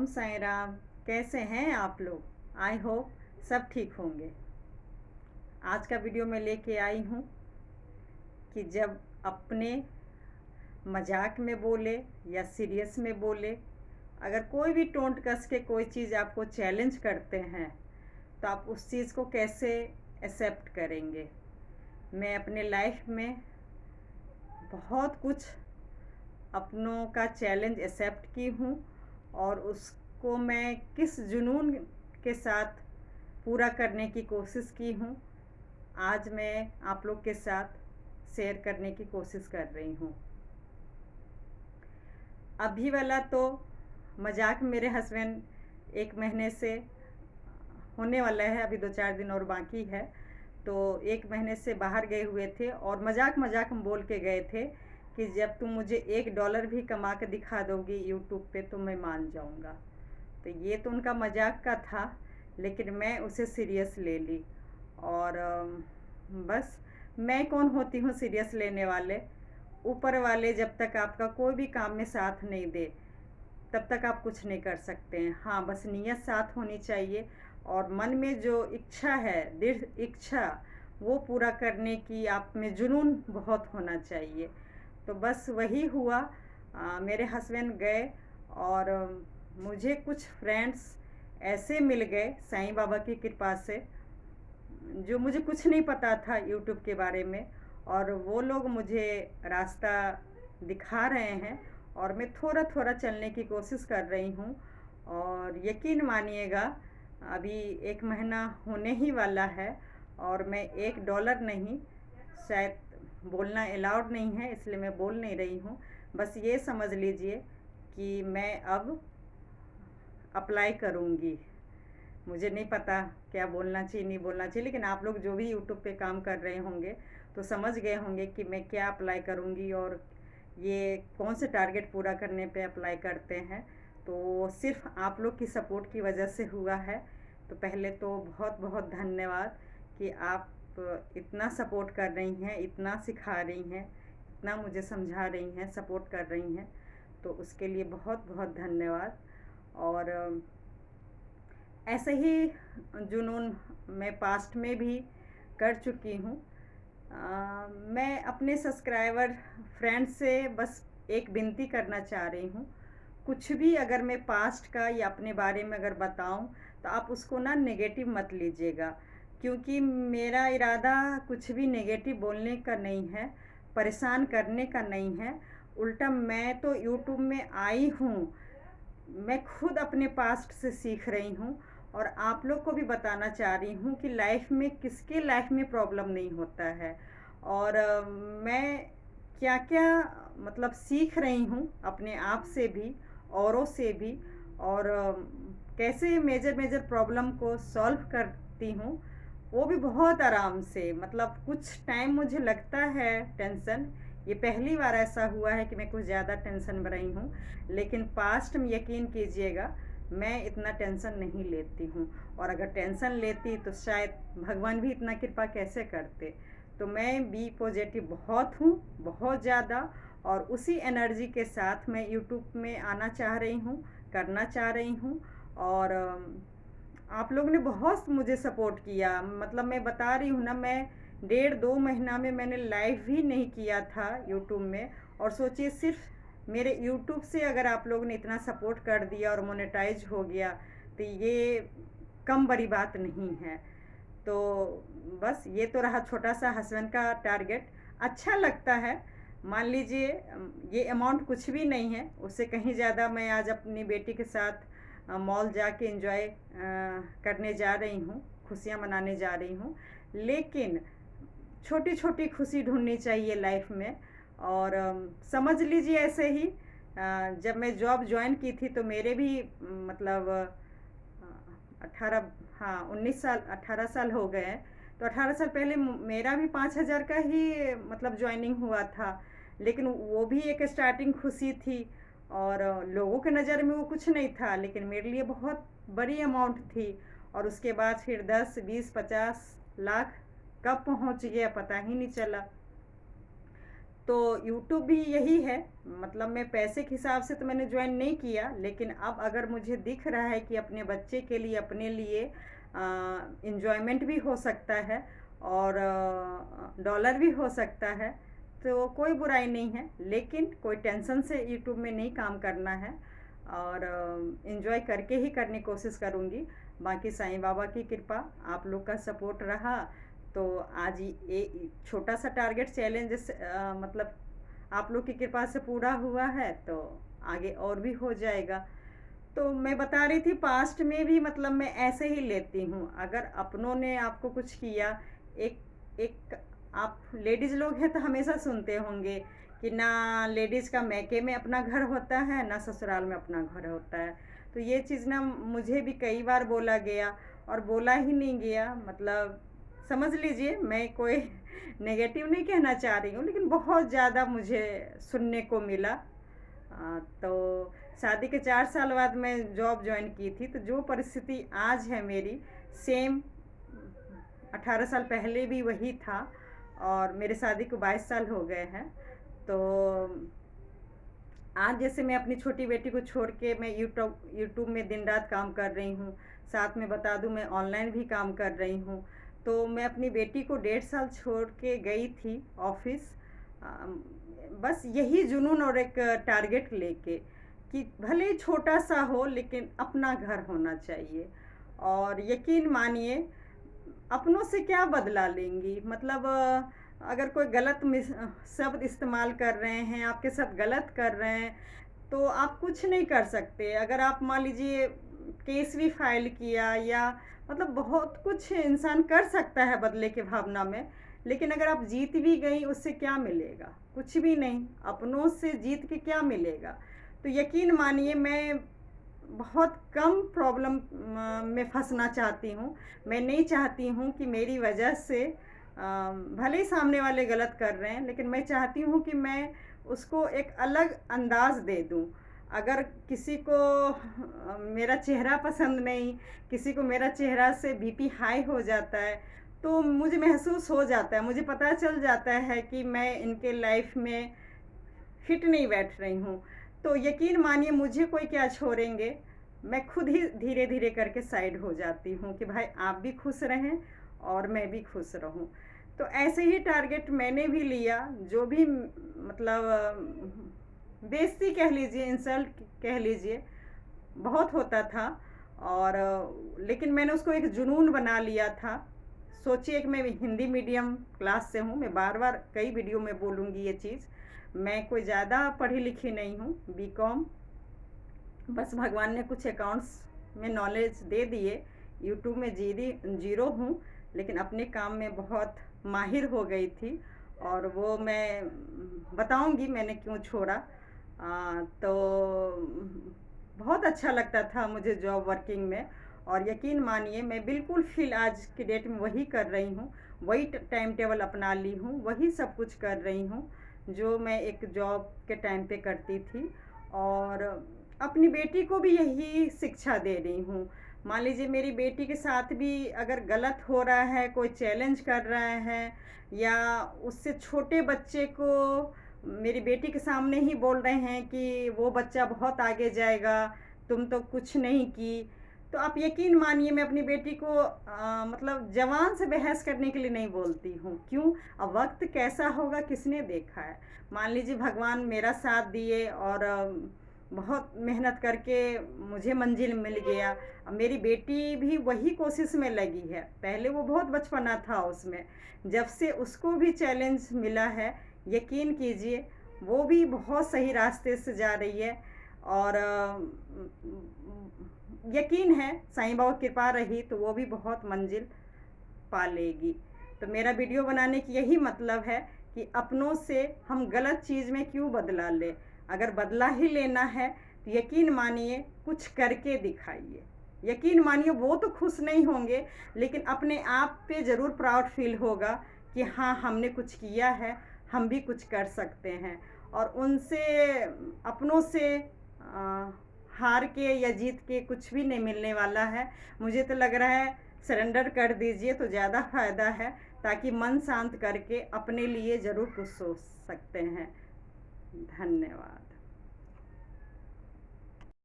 ओम साईं राम। कैसे हैं आप लोग? आई होप सब ठीक होंगे। आज का वीडियो मैं लेके आई हूँ कि जब अपने मजाक में बोले या सीरियस में बोले, अगर कोई भी टोंट कस के कोई चीज़ आपको चैलेंज करते हैं तो आप उस चीज़ को कैसे एक्सेप्ट करेंगे। मैं अपने लाइफ में बहुत कुछ अपनों का चैलेंज एक्सेप्ट की हूँ और उसको मैं किस जुनून के साथ पूरा करने की कोशिश की हूँ, आज मैं आप लोग के साथ शेयर करने की कोशिश कर रही हूँ। अभी वाला तो मजाक मेरे हस्बैंड 1 महीने से होने वाला है, अभी 2-4 दिन और बाकी है। तो 1 महीने से बाहर गए हुए थे और मजाक मजाक में बोल के गए थे कि जब तुम मुझे $1 भी कमा के दिखा दोगी यूट्यूब पे तो मैं मान जाऊंगा। तो ये तो उनका मजाक का था, लेकिन मैं उसे सीरियस ले ली। और बस मैं कौन होती हूँ सीरियस लेने वाले। ऊपर वाले जब तक आपका कोई भी काम में साथ नहीं दे तब तक आप कुछ नहीं कर सकते हैं। हाँ, बस नीयत साथ होनी चाहिए और मन में जो इच्छा है, दृढ़ इच्छा, वो पूरा करने की आप में जुनून बहुत होना चाहिए। तो बस वही हुआ। मेरे हस्बैंड गए और मुझे कुछ फ्रेंड्स ऐसे मिल गए साईं बाबा की कृपा से, जो मुझे कुछ नहीं पता था यूट्यूब के बारे में, और वो लोग मुझे रास्ता दिखा रहे हैं और मैं थोड़ा थोड़ा चलने की कोशिश कर रही हूँ। और यकीन मानिएगा, अभी 1 महीना होने ही वाला है और मैं $1 नहीं, शायद बोलना अलाउड नहीं है इसलिए मैं बोल नहीं रही हूँ। बस ये समझ लीजिए कि मैं अब अप्लाई करूँगी। मुझे नहीं पता क्या बोलना चाहिए नहीं बोलना चाहिए, लेकिन आप लोग जो भी यूट्यूब पे काम कर रहे होंगे तो समझ गए होंगे कि मैं क्या अप्लाई करूँगी और ये कौन से टारगेट पूरा करने पे अप्लाई करते हैं। तो सिर्फ आप लोग की सपोर्ट की वजह से हुआ है। तो पहले तो बहुत बहुत धन्यवाद कि आप इतना सपोर्ट कर रही हैं, इतना सिखा रही हैं, इतना मुझे समझा रही हैं, सपोर्ट कर रही हैं। तो उसके लिए बहुत बहुत धन्यवाद। और ऐसे ही जुनून मैं पास्ट में भी कर चुकी हूँ। मैं अपने सब्सक्राइबर फ्रेंड से बस एक विनती करना चाह रही हूँ। कुछ भी अगर मैं पास्ट का या अपने बारे में अगर बताऊँ तो आप उसको ना नेगेटिव मत लीजिएगा, क्योंकि मेरा इरादा कुछ भी नेगेटिव बोलने का नहीं है, परेशान करने का नहीं है। उल्टा मैं तो यूट्यूब में आई हूँ, मैं खुद अपने पास्ट से सीख रही हूँ और आप लोग को भी बताना चाह रही हूँ कि लाइफ में किसके लाइफ में प्रॉब्लम नहीं होता है। और मैं क्या क्या मतलब सीख रही हूँ अपने आप से भी, औरों से भी, और कैसे मेजर मेजर प्रॉब्लम को सॉल्व करती हूँ, वो भी बहुत आराम से। मतलब कुछ टाइम मुझे लगता है टेंशन, ये पहली बार ऐसा हुआ है कि मैं कुछ ज़्यादा टेंशन में रही हूँ, लेकिन पास्ट में यकीन कीजिएगा मैं इतना टेंशन नहीं लेती हूँ। और अगर टेंशन लेती तो शायद भगवान भी इतना कृपा कैसे करते। तो मैं बी पॉजिटिव बहुत हूँ, बहुत ज़्यादा, और उसी एनर्जी के साथ मैं यूट्यूब में आना चाह रही हूँ, करना चाह रही हूँ। और आप लोगों ने बहुत मुझे सपोर्ट किया। मतलब मैं बता रही हूँ ना, मैं 1.5-2 महीना में मैंने लाइव भी नहीं किया था यूट्यूब में, और सोचिए सिर्फ मेरे यूट्यूब से अगर आप लोगों ने इतना सपोर्ट कर दिया और मोनेटाइज हो गया तो ये कम बड़ी बात नहीं है। तो बस ये तो रहा छोटा सा हस्बैंड का टारगेट। अच्छा लगता है, मान लीजिए ये अमाउंट कुछ भी नहीं है, उससे कहीं ज़्यादा मैं आज अपनी बेटी के साथ मॉल जाके एंजॉय करने जा रही हूँ, खुशियाँ मनाने जा रही हूँ। लेकिन छोटी छोटी खुशी ढूंढनी चाहिए लाइफ में। और समझ लीजिए ऐसे ही जब मैं जॉब ज्वाइन की थी तो मेरे भी मतलब 18, हाँ 19 साल 18 साल हो गए हैं। तो 18 साल पहले मेरा भी 5,000 का ही मतलब ज्वाइनिंग हुआ था, लेकिन वो भी एक स्टार्टिंग खुशी थी। और लोगों के नज़र में वो कुछ नहीं था, लेकिन मेरे लिए बहुत बड़ी अमाउंट थी। और उसके बाद फिर 10, 20, 50 लाख कब पहुंच गया पता ही नहीं चला। तो तो यूट्यूब भी यही है, मतलब मैं पैसे के हिसाब से तो मैंने ज्वाइन नहीं किया, लेकिन अब अगर मुझे दिख रहा है कि अपने बच्चे के लिए, अपने लिए इंजॉयमेंट भी हो सकता है और डॉलर भी हो सकता है, तो कोई बुराई नहीं है। लेकिन कोई टेंशन से यूट्यूब में नहीं काम करना है और इंजॉय करके ही करने की कोशिश करूँगी। बाकी साईं बाबा की कृपा, आप लोग का सपोर्ट रहा तो आज ये छोटा सा टारगेट चैलेंज मतलब आप लोग की कृपा से पूरा हुआ है, तो आगे और भी हो जाएगा। तो मैं बता रही थी पास्ट में भी मतलब मैं ऐसे ही लेती हूँ, अगर अपनों ने आपको कुछ किया, एक एक आप लेडीज़ लोग हैं तो हमेशा सुनते होंगे कि ना लेडीज़ का मैके में अपना घर होता है, ना ससुराल में अपना घर होता है। तो ये चीज़ ना मुझे भी कई बार बोला गया और बोला ही नहीं गया, मतलब समझ लीजिए मैं कोई नेगेटिव नहीं कहना चाह रही हूँ, लेकिन बहुत ज़्यादा मुझे सुनने को मिला। तो शादी के 4 साल बाद मैं जॉब ज्वाइन की थी, तो जो परिस्थिति आज है मेरी, सेम 18 साल पहले भी वही था और मेरे शादी को 22 साल हो गए हैं। तो आज जैसे मैं अपनी छोटी बेटी को छोड़ के मैं यूट्यूब में दिन रात काम कर रही हूँ, साथ में बता दूँ मैं ऑनलाइन भी काम कर रही हूँ। तो मैं अपनी बेटी को 1.5 साल छोड़ के गई थी ऑफिस, बस यही जुनून और एक टारगेट लेके कि भले ही छोटा सा हो लेकिन अपना घर होना चाहिए। और यकीन मानिए, अपनों से क्या बदला लेंगी, मतलब अगर कोई गलत शब्द इस्तेमाल कर रहे हैं, आपके साथ गलत कर रहे हैं, तो आप कुछ नहीं कर सकते। अगर आप मान लीजिए केस भी फाइल किया या मतलब बहुत कुछ इंसान कर सकता है बदले के भावना में, लेकिन अगर आप जीत भी गई उससे क्या मिलेगा, कुछ भी नहीं। अपनों से जीत के क्या मिलेगा। तो यकीन मानिए मैं बहुत कम प्रॉब्लम में फंसना चाहती हूँ। मैं नहीं चाहती हूँ कि मेरी वजह से भले ही सामने वाले गलत कर रहे हैं, लेकिन मैं चाहती हूँ कि मैं उसको एक अलग अंदाज दे दूँ। अगर किसी को मेरा चेहरा पसंद नहीं, किसी को मेरा चेहरा से बीपी हाई हो जाता है, तो मुझे महसूस हो जाता है, मुझे पता चल जाता है कि मैं इनके लाइफ में फिट नहीं बैठ रही हूँ। तो यकीन मानिए मुझे कोई क्या छोड़ेंगे, मैं खुद ही धीरे धीरे करके साइड हो जाती हूँ कि भाई आप भी खुश रहें और मैं भी खुश रहूँ। तो ऐसे ही टारगेट मैंने भी लिया, जो भी मतलब बेइज्जती कह लीजिए, इंसल्ट कह लीजिए, बहुत होता था। और लेकिन मैंने उसको एक जुनून बना लिया था। सोचिए कि मैं हिंदी मीडियम क्लास से हूँ, मैं बार बार कई वीडियो में बोलूँगी ये चीज़, मैं कोई ज़्यादा पढ़ी लिखी नहीं हूँ, बीकॉम, बस भगवान ने कुछ अकाउंट्स में नॉलेज दे दिए। यूट्यूब में जीरो हूँ, लेकिन अपने काम में बहुत माहिर हो गई थी और वो मैं बताऊंगी मैंने क्यों छोड़ा। तो बहुत अच्छा लगता था मुझे जॉब वर्किंग में, और यकीन मानिए मैं बिल्कुल फील आज की डेट में वही कर रही हूँ, वही टाइम टेबल अपना ली हूँ, वही सब कुछ कर रही हूँ जो मैं एक जॉब के टाइम पे करती थी। और अपनी बेटी को भी यही शिक्षा दे रही हूँ। मान लीजिए मेरी बेटी के साथ भी अगर गलत हो रहा है, कोई चैलेंज कर रहा है, या उससे छोटे बच्चे को मेरी बेटी के सामने ही बोल रहे हैं कि वो बच्चा बहुत आगे जाएगा, तुम तो कुछ नहीं की, तो आप यकीन मानिए मैं अपनी बेटी को मतलब जवान से बहस करने के लिए नहीं बोलती हूँ। क्यों? अब वक्त कैसा होगा किसने देखा है। मान लीजिए भगवान मेरा साथ दिए और बहुत मेहनत करके मुझे मंजिल मिल गया। अब मेरी बेटी भी वही कोशिश में लगी है, पहले वो बहुत बचपना था उसमें, जब से उसको भी चैलेंज मिला है, यकीन कीजिए वो भी बहुत सही रास्ते से जा रही है। और यकीन है साईं बाबा की कृपा रही तो वो भी बहुत मंजिल पा लेगी। तो मेरा वीडियो बनाने की यही मतलब है कि अपनों से हम गलत चीज़ में क्यों बदला ले। अगर बदला ही लेना है तो यकीन मानिए कुछ करके दिखाइए। यकीन मानिए वो तो खुश नहीं होंगे, लेकिन अपने आप पे ज़रूर प्राउड फील होगा कि हाँ हमने कुछ किया है, हम भी कुछ कर सकते हैं। और उनसे अपनों से हार के या जीत के कुछ भी नहीं मिलने वाला है। मुझे तो लग रहा है सरेंडर कर दीजिए तो ज़्यादा फ़ायदा है। ताकि मन शांत करके अपने लिए ज़रूर कुछ सोच सकते हैं। धन्यवाद।